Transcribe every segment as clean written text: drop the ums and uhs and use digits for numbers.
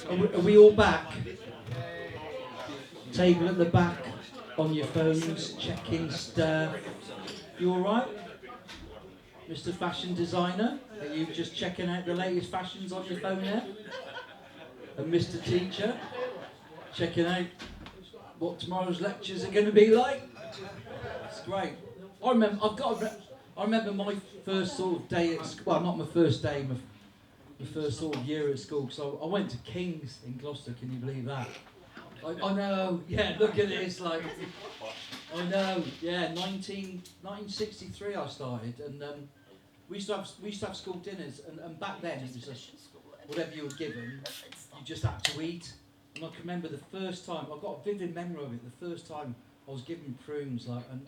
Are we all back? Table at the back, on your phones, checking stuff. You all right? Mr. Fashion Designer, are you just checking out the latest fashions on your phone there? And Mr. Teacher, checking out what tomorrow's lectures are going to be like? It's great. I remember my first sort of day at school, well, not my first day, my first sort of year at school, so I went to King's in Gloucester, can you believe that? I know, yeah, look at this, like, I know, yeah, 1963 I started, and we used to have school dinners, and back then it was just, whatever you were given, you just had to eat. And I can remember the first time, I've got a vivid memory of it, the first time I was given prunes, like, and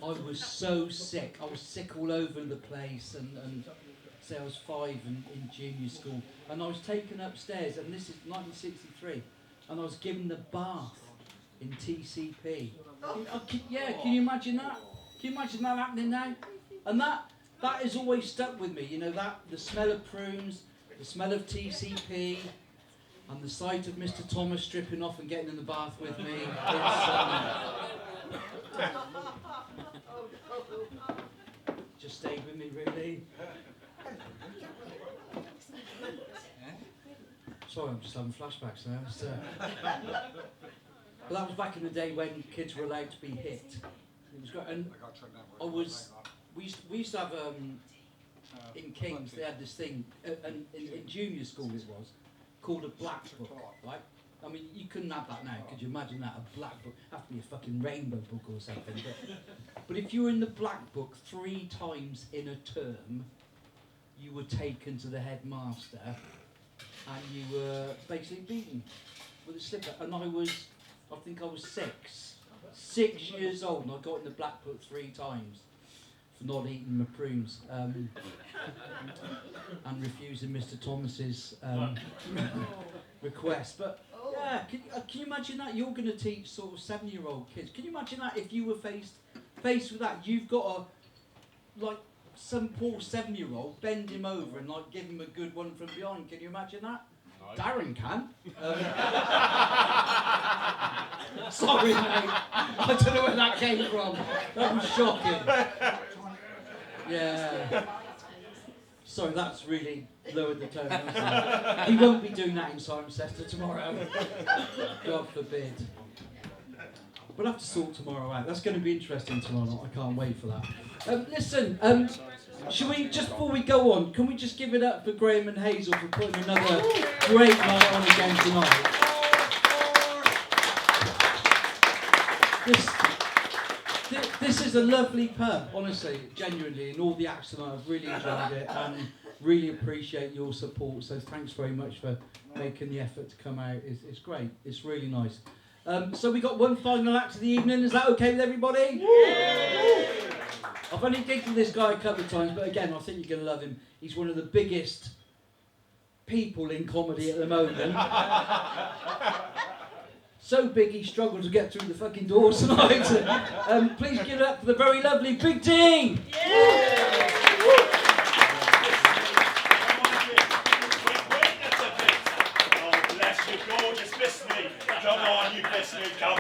I was so sick. I was sick all over the place, and say I was 5 in junior school, and I was taken upstairs, and this is 1963, and I was given the bath in TCP. Can you imagine that? Can you imagine that happening now? And that has always stuck with me, you know, that the smell of prunes, the smell of TCP, and the sight of Mr. Thomas stripping off and getting in the bath with me. Just stayed with me, really. Sorry, I'm just having flashbacks now. But that was back in the day when kids were allowed to be hit. It was great. And we used to have in King's they had this thing, and in junior school it was called a black book, right? I mean, you couldn't have that now. Could you imagine that? A black book, have to be a fucking rainbow book or something. But if you were in the black book 3 times in a term, you were taken to the headmaster, and you were basically beaten with a slipper. And I think I was 6 years old, and I got in the black book 3 times for not eating my prunes and refusing Mr. Thomas's request. But yeah, can you imagine that? You're going to teach sort of 7-year-old kids. Can you imagine that if you were faced with that? You've got to, like, some poor 7-year-old, bend him over and like give him a good one from behind. Can you imagine that? No. Darren can. Sorry, mate. I don't know where that came from. That was shocking. Yeah. Sorry, that's really lowered the tone. He won't be doing that in Cirencester tomorrow. God forbid. We'll have to sort tomorrow out. That's going to be interesting tomorrow night. I can't wait for that. Listen, should we, just before we go on, can we just give it up for Graham and Hazel for putting another great night on again tonight? This is a lovely pub, honestly, genuinely, and all the acts tonight, I've really enjoyed it and really appreciate your support, so thanks very much for making the effort to come out. It's great, it's really nice. So we got one final act of the evening, is that okay with everybody? Yeah. I've only gigged with this guy a couple of times, but again, I think you're going to love him. He's one of the biggest people in comedy at the moment. So big he struggled to get through the fucking doors tonight. Please give it up for the very lovely Big Dean. Yeah. Oh, bless you, gorgeous, miss me. Come on, you miss me, come